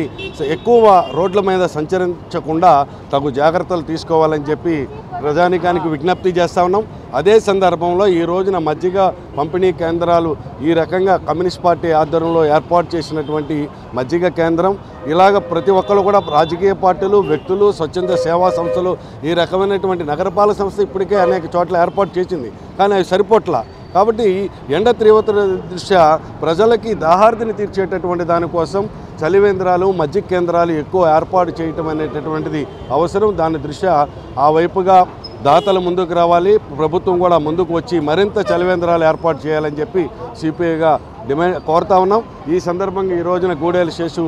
ఎక్కువ రోడ్ల మీద సంచరించకుండా తగు జాగ్రత్తలు తీసుకోవాలని చెప్పి ప్రజానీకానికి విజ్ఞప్తి చేస్తూ ఉన్నాం. అదే సందర్భంలో ఈ రోజున మజ్జిగ పంపిణీ కేంద్రాలు ఈ రకంగా కమ్యూనిస్ట్ పార్టీ ఆధ్వర్యంలో ఏర్పాటు చేసినటువంటి మజ్జిగ కేంద్రం ఇలాగ ప్రతి ఒక్కరు కూడా రాజకీయ పార్టీలు, వ్యక్తులు, స్వచ్ఛంద సేవా సంస్థలు ఈ రకమైనటువంటి నగరపాలక సంస్థ ఇప్పటికే అనేక చోట్ల ఏర్పాటు చేసింది, కానీ అవి సరిపోట్ల. కాబట్టి ఎండ తీవ్రత దృష్ట్యా ప్రజలకి దాహార్తిని తీర్చేటటువంటి దానికోసం చలివేంద్రాలు, మజ్జిగ కేంద్రాలు ఎక్కువ ఏర్పాటు చేయటం అనేటటువంటిది అవసరం. దాని దృష్ట్యా ఆ వైపుగా దాతలు ముందుకు రావాలి, ప్రభుత్వం కూడా ముందుకు వచ్చి మరింత చలివేంద్రాలు ఏర్పాటు చేయాలని చెప్పి సిపిఐగా కోరుతా ఉన్నాం. ఈ సందర్భంగా ఈ రోజున గూడేల శేషు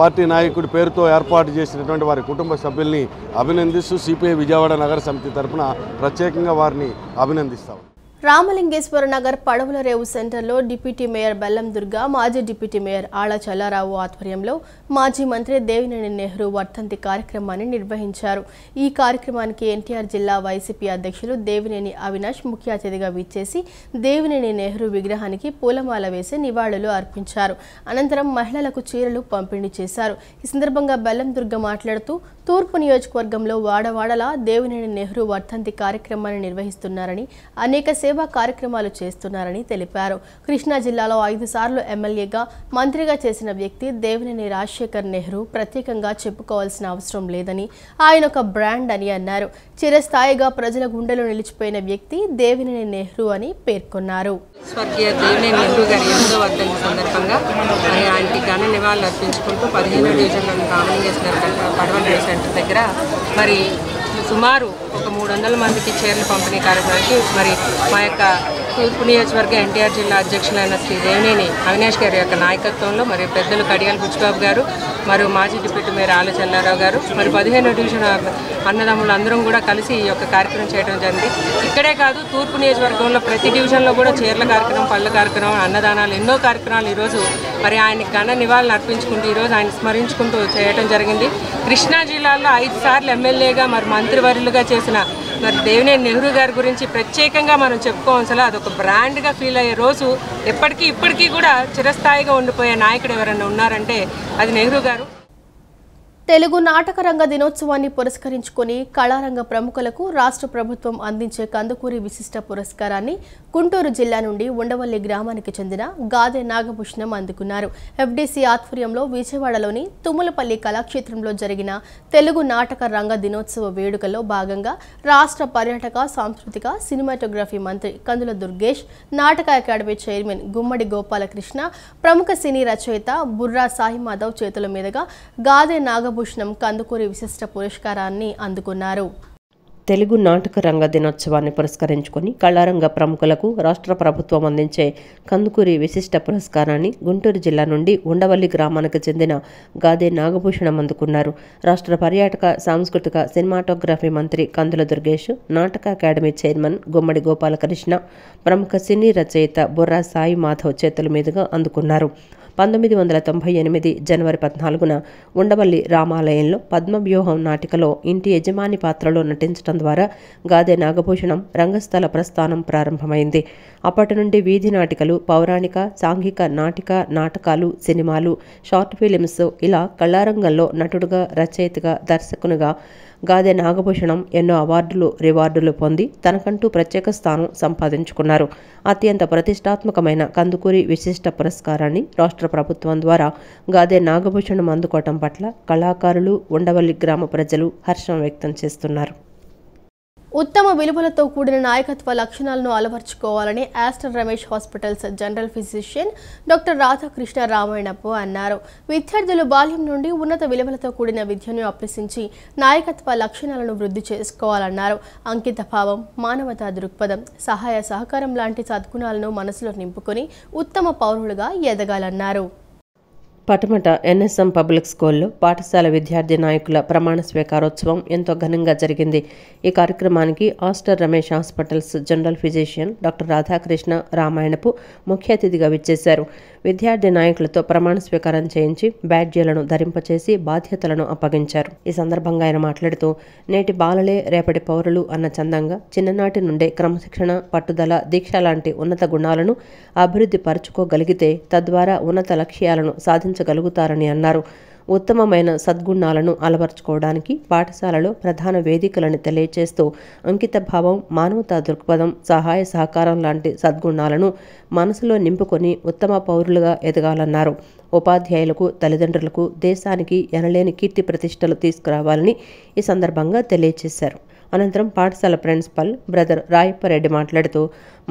పార్టీ నాయకుడి పేరుతో ఏర్పాటు చేసినటువంటి వారి కుటుంబ సభ్యుల్ని అభినందిస్తూ సిపిఐ విజయవాడ నగర సమితి తరఫున ప్రత్యేకంగా వారిని అభినందిస్తాం. రామలింగేశ్వర నగర్ పడవల రేవు సెంటర్లో డిప్యూటీ మేయర్ బెల్లం దుర్గా, మాజీ డిప్యూటీ మేయర్ ఆళ్ల చల్లారావు ఆధ్వర్యంలో మాజీ మంత్రి దేవినేని నెహ్రూ వర్ధంతి కార్యక్రమాన్ని నిర్వహించారు. ఈ కార్యక్రమానికి ఎన్టీఆర్ జిల్లా వైసీపీ అధ్యక్షులు దేవినేని అవినాష్ ముఖ్య అతిథిగా విచ్చేసి దేవినేని నెహ్రూ విగ్రహానికి పూలమాల వేసి నివాళులు అర్పించారు. అనంతరం మహిళలకు చీరలు పంపిణీ చేశారు. ఈ సందర్భంగా బెల్లం దుర్గా మాట్లాడుతూ తూర్పు నియోజకవర్గంలో వాడవాడలా దేవినేని నెహ్రూ వర్ధంతి కార్యక్రమాన్ని నిర్వహిస్తున్నారని, అనేక సేవా కార్యక్రమాలు చేస్తున్నారని తెలిపారు. కృష్ణా జిల్లాలో 5 సార్లు ఎమ్మెల్యేగా, మంత్రిగా చేసిన వ్యక్తి దేవినేని రాజశేఖర్ నెహ్రూ ప్రత్యేకంగా చెప్పుకోవాల్సిన అవసరం లేదని, ఆయన ఒక బ్రాండ్ అని అన్నారు. చిరస్థాయిగా ప్రజల గుండెలో నిలిచిపోయిన వ్యక్తి దేవినేని నెహ్రూ అని పేర్కొన్నారు. స్వర్గీయ దేవినేని నెహ్రూ గారి 8వ వర్ధంతి సందర్భంగా ఆయనకి ఘన నివాళులు అర్పించుకుంటూ 15వ డివిజన్లోని రామలింగేశ్వర పడవల రేవు సెంటర్ దగ్గర మరి సుమారు ఒక 300 మందికి చీరలు పంపిణీ కార్యక్రమానికి మరి మా యొక్క తూర్పు నియోజకవర్గ ఎన్టీఆర్ జిల్లా అధ్యక్షులైన శ్రీ దేవినేని అవినాష్ గారి యొక్క నాయకత్వంలో మరియు పెద్దలు కడియాల బుచ్చిబాబు గారు మరియు మాజీ డిప్యూటీ మేయర్ ఆల చెల్లారావు గారు మరి 15వ డివిజన్ అన్నదమ్ములు అందరం కూడా కలిసి ఈ యొక్క కార్యక్రమం చేయడం జరిగింది. ఇక్కడే కాదు, తూర్పు నియోజకవర్గంలో ప్రతి డివిజన్లో కూడా చీరల కార్యక్రమం, పళ్ళ కార్యక్రమం, అన్నదానాలు, ఎన్నో కార్యక్రమాలు ఈరోజు మరి ఆయనకి ఘన నివాళులు అర్పించుకుంటూ ఈరోజు ఆయన స్మరించుకుంటూ చేయడం జరిగింది. కృష్ణా జిల్లాలో 5 సార్లు ఎమ్మెల్యేగా మరి మంత్రివర్యులుగా చేసిన మరి దేవినేని నెహ్రూ గారి గురించి ప్రత్యేకంగా మనం చెప్పుకోవాల్సిన అదొక బ్రాండ్గా ఫీల్ అయ్యే రోజు ఇప్పటికీ కూడా చిరస్థాయిగా ఉండిపోయే నాయకుడు ఎవరైనా ఉన్నారంటే అది నెహ్రూ గారు. తెలుగు నాటక రంగ దినోత్సవాన్ని పురస్కరించుకొని కళారంగ ప్రముఖులకు రాష్ట్ర ప్రభుత్వం అందించే కందుకూరి విశిష్ట పురస్కారాన్ని గుంటూరు జిల్లా నుండి ఉండవల్లి గ్రామానికి చెందిన గాదె నాగభూషణం అందుకున్నారు. ఎఫ్డీసీ ఆధ్వర్యంలో విజయవాడలోని తుమ్మలపల్లి కళాక్షేత్రంలో జరిగిన తెలుగు నాటక రంగ దినోత్సవ వేడుకల్లో భాగంగా రాష్ట్ర పర్యాటక, సాంస్కృతిక, సినిమాటోగ్రఫీ మంత్రి కందుల దుర్గేష్, నాటక అకాడమీ చైర్మన్ గుమ్మడి గోపాలకృష్ణ, ప్రముఖ సినీ రచయిత బుర్రా సాయి మాధవ్ చేతుల మీదుగా గాదె నాగభూషణం కందుకూరి విశిష్ట పురస్కారాన్ని అందుకున్నారు. తెలుగు నాటక రంగ దినోత్సవాన్ని పురస్కరించుకొని కళారంగ ప్రముఖులకు రాష్ట్ర ప్రభుత్వం అందించే కందుకూరి విశిష్ట పురస్కారాన్ని గుంటూరు జిల్లా నుండి ఉండవల్లి గ్రామానికి చెందిన గాదె నాగభూషణం అందుకున్నారు. రాష్ట్ర పర్యాటక, సాంస్కృతిక, సినిమాటోగ్రఫీ మంత్రి కందుల దుర్గేష్, నాటక అకాడమీ చైర్మన్ గుమ్మడి గోపాలకృష్ణ, ప్రముఖ సినీ రచయిత బుర్రా సాయి మాధవ్ చేతుల మీదుగా అందుకున్నారు. 1998 జనవరి 14న ఉండవల్లి రామాలయంలో పద్మవ్యూహం నాటికలో ఇంటి యజమాని పాత్రలో నటించడం ద్వారా గాదె నాగభూషణం రంగస్థల ప్రస్థానం ప్రారంభమైంది. అప్పటి నుండి వీధి నాటికలు, పౌరాణిక, సాంఘిక నాటకాలు, సినిమాలు, షార్ట్ ఫిలిమ్స్ ఇలా కళారంగంలో నటుడుగా, రచయితగా, దర్శకునిగా గాదె నాగభూషణం ఎన్నో అవార్డులు, రివార్డులు పొంది తనకంటూ ప్రత్యేక స్థానం సంపాదించుకున్నారు. అత్యంత ప్రతిష్టాత్మకమైన కందుకూరి విశిష్ట పురస్కారాన్ని రాష్ట్ర ప్రభుత్వం ద్వారా గాదె నాగభూషణం అందుకోవటం పట్ల కళాకారులు, ఉండవల్లి గ్రామ ప్రజలు హర్షం వ్యక్తం చేస్తున్నారు. ఉత్తమ విలువలతో కూడిన నాయకత్వ లక్షణాలను అలవర్చుకోవాలని Aster Ramesh hospitals general physician doctor Radhakrishna Ramayanapu అన్నారు. విద్యార్థులు బాల్యం నుండి ఉన్నత విలువలతో కూడిన విద్యను అభ్యసించి నాయకత్వ లక్షణాలను వృద్ధి చేసుకోవాలన్నారు. అంకిత భావం, మానవతా దృక్పథం, సహాయ సహకారం లాంటి సద్గుణాలను మనసులో నింపుకొని ఉత్తమ పౌరులుగా ఎదగాలన్నారు. పటమట ఎన్ఎస్ఎం పబ్లిక్ స్కూల్లో పాఠశాల విద్యార్థి నాయకుల ప్రమాణ స్వీకారోత్సవం ఎంతో ఘనంగా జరిగింది. ఈ కార్యక్రమానికి Aster Ramesh hospitals general physician doctor Radhakrishna Ramayanapu ముఖ్య అతిథిగా విచ్చేశారు. విద్యార్థి నాయకులతో ప్రమాణ స్వీకారం చేయించి బ్యాడ్జీలను ధరింపచేసి బాధ్యతలను అప్పగించారు. ఈ సందర్భంగా ఆయన మాట్లాడుతూ, నేటి బాలలే రేపటి పౌరులు అన్న చందంగా చిన్ననాటి నుండే క్రమశిక్షణ, పట్టుదల, దీక్ష లాంటి ఉన్నత గుణాలను అభివృద్ధి పరుచుకోగలిగితే తద్వారా ఉన్నత లక్ష్యాలను సాధించగలుగుతారని అన్నారు. ఉత్తమమైన సద్గుణాలను అలవర్చుకోవడానికి పాఠశాలలో ప్రధాన వేదికలను తెలియచేస్తూ అంకిత భావం, మానవతా దృక్పథం, సహాయ సహకారం లాంటి సద్గుణాలను మనసులో నింపుకొని ఉత్తమ పౌరులుగా ఎదగాలన్నారు. ఉపాధ్యాయులకు, తల్లిదండ్రులకు, దేశానికి ఎనలేని కీర్తి ప్రతిష్టలు తీసుకురావాలని ఈ సందర్భంగా తెలియచేశారు. అనంతరం పాఠశాల ప్రిన్సిపల్ బ్రదర్ రాయప్పరెడ్డి మాట్లాడుతూ,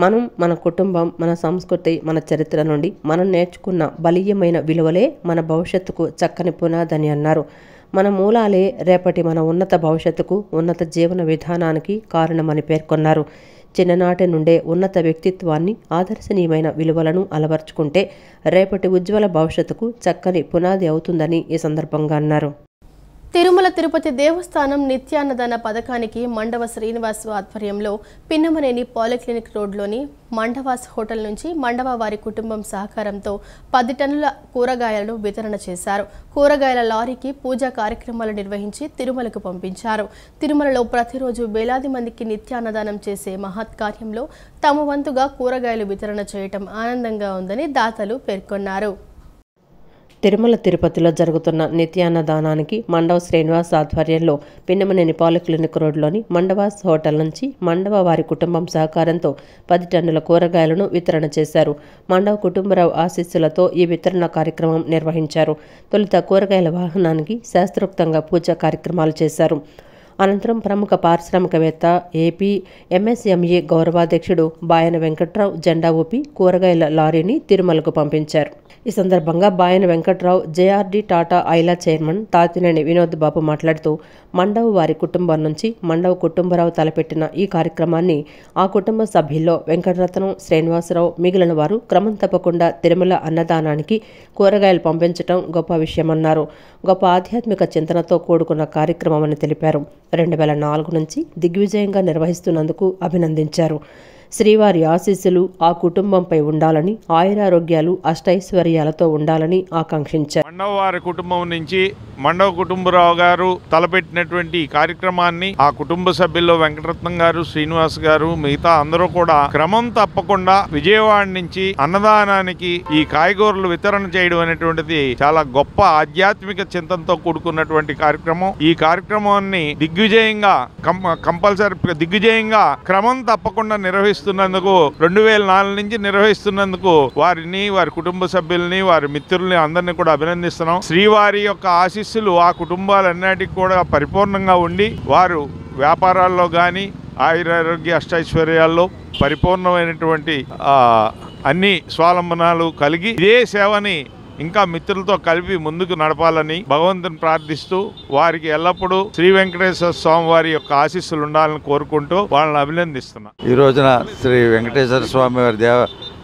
మనం, మన కుటుంబం, మన సంస్కృతి, మన చరిత్ర నుండి మనం నేర్చుకున్న బలీయమైన విలువలే మన భవిష్యత్తుకు చక్కని పునాదని అన్నారు. మన మూలాలే రేపటి మన ఉన్నత భవిష్యత్తుకు, ఉన్నత జీవన విధానానికి కారణమని పేర్కొన్నారు. చిన్ననాటి నుండే ఉన్నత వ్యక్తిత్వాన్ని, ఆదర్శనీయమైన విలువలను అలవర్చుకుంటే రేపటి ఉజ్వల భవిష్యత్తుకు చక్కని పునాది అవుతుందని ఈ సందర్భంగా అన్నారు. తిరుమల తిరుపతి దేవస్థానం నిత్యాన్నదాన పథకానికి మండవ శ్రీనివాస్ ఆధ్వర్యంలో పిన్నమనేని పాలిక్లినిక్ రోడ్లోని మండవాస్ హోటల్ నుంచి మండవ వారి కుటుంబం సహకారంతో 10 టన్నుల కూరగాయలను వితరణ చేశారు. కూరగాయల లారీకి పూజా కార్యక్రమాలు నిర్వహించి తిరుమలకు పంపించారు. తిరుమలలో ప్రతిరోజు వేలాది మందికి నిత్యాన్నదానం చేసే మహత్ కార్యంలో తమ వంతుగా కూరగాయలు వితరణ చేయటం ఆనందంగా ఉందని దాతలు పేర్కొన్నారు. తిరుమల తిరుపతిలో జరుగుతున్న నిత్యాన్నదానానికి మండవ శ్రీనివాస్ ఆధ్వర్యంలో పిన్నమనేని పాలిక్లినిక్ రోడ్లోని మండవాస్ హోటల్ నుంచి మండవ వారి కుటుంబం సహకారంతో 10 టన్నుల కూరగాయలను వితరణ చేశారు. మండవ కుటుంబరావు ఆశీస్సులతో ఈ వితరణ కార్యక్రమం నిర్వహించారు. తొలుత కూరగాయల వాహనానికి శాస్త్రోక్తంగా పూజా కార్యక్రమాలు చేశారు. అనంతరం ప్రముఖ పారిశ్రామికవేత్త, ఏపీ ఎంఎస్ఎంఈ గౌరవాధ్యక్షుడు బాయన వెంకట్రావు జెండా ఊపి కూరగాయల లారీని తిరుమలకు పంపించారు. ఈ సందర్భంగా బాయన వెంకట్రావు, జేఆర్డీ టాటా ఐలా చైర్మన్ తాతినేని వినోద్ బాబు మాట్లాడుతూ మండవ్ వారి కుటుంబం నుంచి మండవ్ కుటుంబరావు తలపెట్టిన ఈ కార్యక్రమాన్ని ఆ కుటుంబ సభ్యుల్లో వెంకటరత్నం, శ్రీనివాసరావు మిగిలిన వారు క్రమం తప్పకుండా తిరుమల అన్నదానానికి కూరగాయలు పంపించడం గొప్ప విషయమన్నారు. గొప్ప ఆధ్యాత్మిక చింతనతో కూడుకున్న కార్యక్రమమని తెలిపారు. 2004 నుంచి దిగ్విజయంగా నిర్వహిస్తున్నందుకు అభినందించారు. శ్రీవారి ఆశీస్సులు ఆ కుటుంబంపై ఉండాలని, ఆయురారోగ్యాలు అష్టైశ్వర్యాలతో ఉండాలని ఆకాంక్షించారు. మండవ్ వారి కుటుంబం నుంచి మండవ కుటుంబరావు గారు తలపెట్టినటువంటి ఈ కార్యక్రమాన్ని ఆ కుటుంబ సభ్యుల్లో వెంకటరత్నం గారు, శ్రీనివాస్ గారు, మిగతా అందరూ కూడా క్రమం తప్పకుండా విజయవాడ నుంచి అన్నదానానికి ఈ కాయగూరలు వితరణ చేయడం అనేటువంటిది చాలా గొప్ప ఆధ్యాత్మిక చింతనతో కూడుకున్నటువంటి కార్యక్రమం. ఈ కార్యక్రమాన్ని దిగ్విజయంగా దిగ్విజయంగా క్రమం తప్పకుండా నిర్వహిస్తున్నందుకు 2004 నుంచి నిర్వహిస్తున్నందుకు వారిని, వారి కుటుంబ సభ్యుల్ని, వారి మిత్రుల్ని అందరినీ కూడా అభినందిస్తున్నాం. శ్రీవారి యొక్క ఆశీస్సులు ఆ కుటుంబాలన్నిటికీ కూడా పరిపూర్ణంగా ఉండి వారు వ్యాపారాల్లో కానీ ఆయురారోగ్య అష్టైశ్వర్యాల్లో పరిపూర్ణమైనటువంటి అన్ని స్వాలంబనాలు కలిగి ఇదే సేవని ఇంకా మిత్రులతో కలిపి ముందుకు నడపాలని భగవంతుని ప్రార్థిస్తూ వారికి ఎల్లప్పుడూ శ్రీ వెంకటేశ్వర స్వామి వారి యొక్క ఆశీస్సులు ఉండాలని కోరుకుంటూ వాళ్ళని అభినందిస్తున్నా. ఈ రోజున శ్రీ వెంకటేశ్వర స్వామి వారి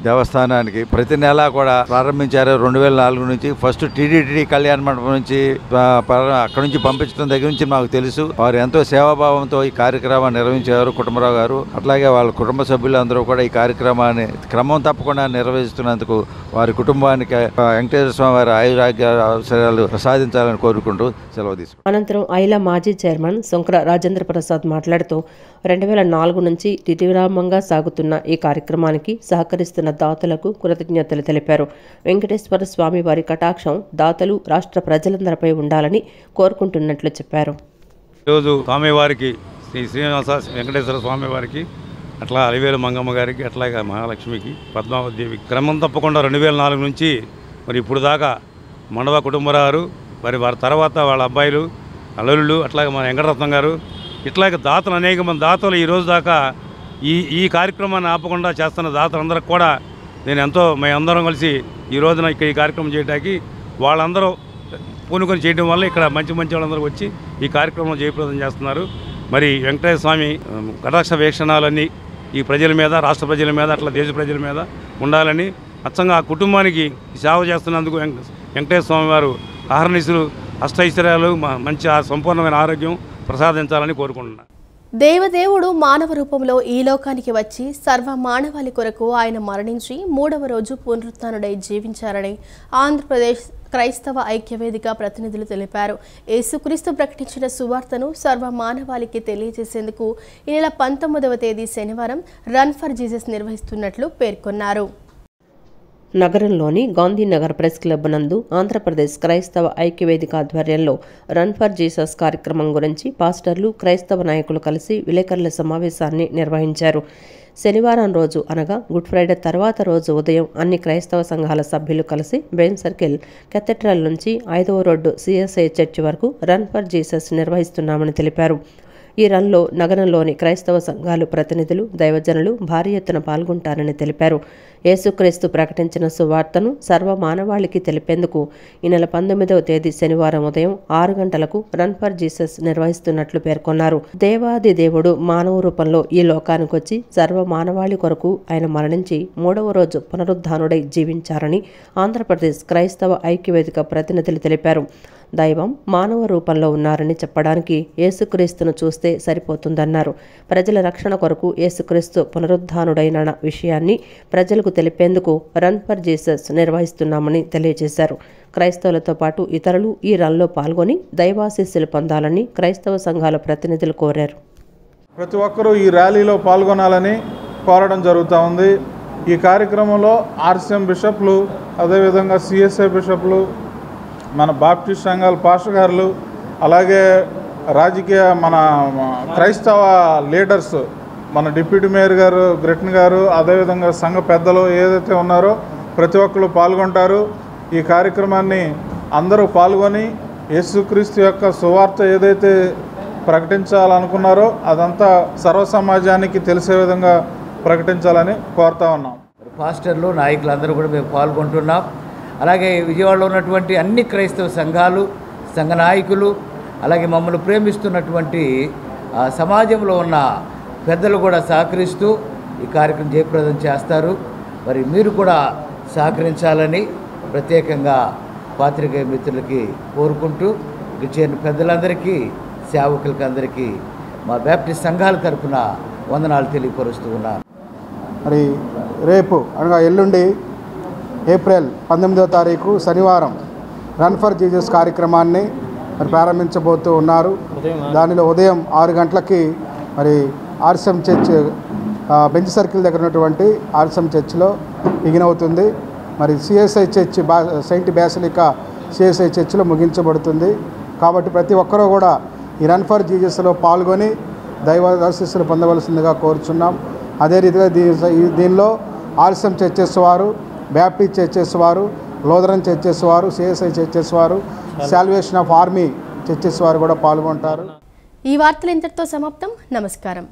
దేవస్థానానికి ప్రతి నెలా కూడా ప్రారంభించారు. 2004 నుంచి ఫస్ట్ టీడీటీ కళ్యాణ మండపం నుంచి అక్కడ నుంచి పంపించడం దగ్గర నుంచి మాకు తెలుసు. వారు ఎంతో సేవాభావంతో ఈ కార్యక్రమాన్ని నిర్వహించారు కుటుంబరావు గారు. అట్లాగే వాళ్ళ కుటుంబ సభ్యులందరూ కూడా ఈ కార్యక్రమాన్ని క్రమం తప్పకుండా నిర్వహిస్తున్నందుకు వారి కుటుంబానికి వెంకటేశ్వర స్వామి వారి ఆయురాగ్య అవసరాలు ప్రసాదించాలని కోరుకుంటూ సెలవు తీసుకున్నారు. అనంతరం ఐలా మాజీ చైర్మన్ శంకర రాజేంద్ర ప్రసాద్ మాట్లాడుతూ 2004 నుంచి నిర్విరామంగా సాగుతున్న ఈ కార్యక్రమానికి సహకరిస్తున్న దాతలకు కృతజ్ఞతలు తెలిపారు. వెంకటేశ్వర స్వామి వారి కటాక్షం దాతలు, రాష్ట్ర ప్రజలందరిపై ఉండాలని కోరుకుంటున్నట్లు చెప్పారు. ఈరోజు స్వామివారికి శ్రీ శ్రీనివాస వెంకటేశ్వర స్వామి వారికి, అట్లా అలివేలు మంగమ్మ గారికి, అట్లాగే మహాలక్ష్మికి, పద్మావతి దేవికి క్రమం తప్పకుండా 2004 నుంచి మరి ఇప్పుడు దాకా మండవ కుటుంబరావు, మరి వారి తర్వాత వాళ్ళ అబ్బాయిలు, అల్లుళ్ళు, అట్లాగే మన వెంకటరత్నం గారు, ఇట్లాగే దాతలు అనేక మంది దాతలు ఈరోజు దాకా ఈ కార్యక్రమాన్ని ఆపకుండా చేస్తున్న దాతలందరికీ కూడా నేను మేమందరం కలిసి ఈ రోజున ఇక్కడ ఈ కార్యక్రమం చేయడానికి వాళ్ళందరూ పూనుకొని చేయడం వల్ల ఇక్కడ మంచి వాళ్ళందరూ వచ్చి ఈ కార్యక్రమం జయప్రదం చేస్తున్నారు. మరి వెంకటేశ్వర స్వామి కటాక్ష వీక్షణాలన్నీ ఈ ప్రజల మీద, రాష్ట్ర ప్రజల మీద, అట్లా దేశ ప్రజల మీద ఉండాలని, అచ్చంగా ఆ కుటుంబానికి సేవ చేస్తున్నందుకు వెంకటేశ్వర స్వామి వారు అహర్నిశలు అష్టైశ్వర్యాలు, మంచి సంపూర్ణమైన ఆరోగ్యం ప్రసాదించాలని కోరుకుంటున్నాను. దేవదేవుడు మానవ రూపంలో ఈ లోకానికి వచ్చి సర్వ మానవాళి కొరకు ఆయన మరణించి 3వ రోజు పునరుత్థానుడై జీవించారని ఆంధ్రప్రదేశ్ క్రైస్తవ ఐక్యవేదిక ప్రతినిధులు తెలిపారు. యేసుక్రీస్తు ప్రకటించిన సువార్తను సర్వ మానవాళికి తెలియజేసేందుకు ఈ నెల 19వ తేదీ శనివారం రన్ ఫర్ జీసస్ నిర్వహిస్తున్నట్లు పేర్కొన్నారు. నగరంలోని గాంధీనగర్ ప్రెస్ క్లబ్ నందు ఆంధ్రప్రదేశ్ క్రైస్తవ ఐక్యవేదిక ఆధ్వర్యంలో రన్ ఫర్ జీసస్ కార్యక్రమం గురించి పాస్టర్లు, క్రైస్తవ నాయకులు కలిసి విలేకరుల సమావేశాన్ని నిర్వహించారు. శనివారం రోజు అనగా గుడ్ ఫ్రైడే తర్వాత రోజు ఉదయం అన్ని క్రైస్తవ సంఘాల సభ్యులు కలిసి బెయిన్ సర్కిల్ కెథడ్రల్ నుంచి 5వ రోడ్డు సిఎస్ఐ చర్చి వరకు రన్ ఫర్ జీసస్ నిర్వహిస్తున్నామని తెలిపారు. ఈ రన్లో నగరంలోని క్రైస్తవ సంఘాలు ప్రతినిధులు, దైవజనులు భారీ ఎత్తున పాల్గొంటారని తెలిపారు. యేసుక్రీస్తు ప్రకటించిన సువార్తను సర్వ మానవాళికి తెలిపేందుకు ఈ నెల 19వ తేదీ శనివారం ఉదయం 6 గంటలకు రన్ ఫర్ జీసస్ నిర్వహిస్తున్నట్లు పేర్కొన్నారు. దేవాది దేవుడు మానవ రూపంలో ఈ లోకానికొచ్చి సర్వ మానవాళి కొరకు ఆయన మరణించి 3వ రోజు పునరుద్ధానుడై జీవించారని ఆంధ్రప్రదేశ్ క్రైస్తవ ఐక్యవేదిక ప్రతినిధులు తెలిపారు. దైవం మానవ రూపంలో ఉన్నారని చెప్పడానికి యేసుక్రీస్తును చూస్తే సరిపోతుందన్నారు. ప్రజల రక్షణ కొరకు యేసుక్రీస్తు పునరుద్ధానుడైన విషయాన్ని ప్రజలకు తెలిపేందుకు రన్ ఫర్ జీసస్ నిర్వహిస్తున్నామని తెలియజేశారు. క్రైస్తవులతో పాటు ఇతరులు ఈ రన్లో పాల్గొని దైవాశీస్సులు పొందాలని క్రైస్తవ సంఘాల ప్రతినిధులు కోరారు. ప్రతి ఒక్కరూ ఈ ర్యాలీలో పాల్గొనాలని కోరడం జరుగుతూ ఉంది. ఈ కార్యక్రమంలో ఆర్సీఎం బిషప్లు, అదేవిధంగా సిఎస్ఐ బిషప్లు, మన బాప్టిస్ట్ సంఘాల పాస్టర్ గారులు, అలాగే రాజకీయ మన క్రైస్తవ లీడర్స్, మన డిప్యూటీ మేయర్ గారు గ్రెట్న్ గారు, అదేవిధంగా సంఘ పెద్దలు ఏదైతే ఉన్నారో ప్రతి ఒక్కరు పాల్గొంటారు. ఈ కార్యక్రమాన్ని అందరూ పాల్గొని యేసుక్రీస్తు యొక్క సువార్త ఏదైతే ప్రకటించాలనుకున్నారో అదంతా సర్వ సమాజానికి తెలిసే విధంగా ప్రకటించాలని కోరుతా ఉన్నాం. పాస్టర్లు, నాయకులు అందరూ కూడా మేము పాల్గొంటున్నాం. అలాగే విజయవాడలో ఉన్నటువంటి అన్ని క్రైస్తవ సంఘాలు, సంఘ నాయకులు, అలాగే మమ్మల్ని ప్రేమిస్తున్నటువంటి సమాజంలో ఉన్న పెద్దలు కూడా సహకరిస్తూ ఈ కార్యక్రమం జయప్రదం చేస్తారు. మరి మీరు కూడా సహకరించాలని ప్రత్యేకంగా పాత్రికేయ మిత్రులకి కోరుకుంటూ చేరిన పెద్దలందరికీ, సేవకులకి అందరికీ మా బ్యాప్టిస్ట్ సంఘాల తరఫున వందనాలు తెలియపరుస్తూ ఉన్నాను. మరి రేపు అనగా ఎల్లుండి ఏప్రిల్ 19వ తారీఖు శనివారం రన్ ఫర్ జీసస్ కార్యక్రమాన్ని మరి ప్రారంభించబోతూ ఉన్నారు. దానిలో ఉదయం 6 గంటలకి మరి ఆర్ఎస్ఎం చర్చ్ బెంచ్ సర్కిల్ దగ్గర ఉన్నటువంటి ఆర్ఎస్ఎం చర్చ్లో బిగిన్ అవుతుంది. మరి సిఎస్ఐ చర్చ్ సెయింట్ బేసిలికా సిఎస్ఐ చర్చ్లో ముగించబడుతుంది. కాబట్టి ప్రతి ఒక్కరూ కూడా ఈ రన్ ఫర్ జీసస్లో పాల్గొని దైవ ఆశీస్సులు పొందవలసిందిగా కోరుచున్నాం. అదే రీతిగా దీనిలో ఆర్ఎస్ఎం చర్చెస్ వారు, బ్యాప్టిస్ట్ చర్చెస్ వారు, లోదరన్ చర్చెస్ వారు, సిఎస్ఐ చర్చెస్ వారు, సాల్వేషన్ ఆఫ్ ఆర్మీ చర్చెస్ వారు కూడా పాల్గొంటారు. ఈ వార్తలు ఇంతటితో సమాప్తం. నమస్కారం.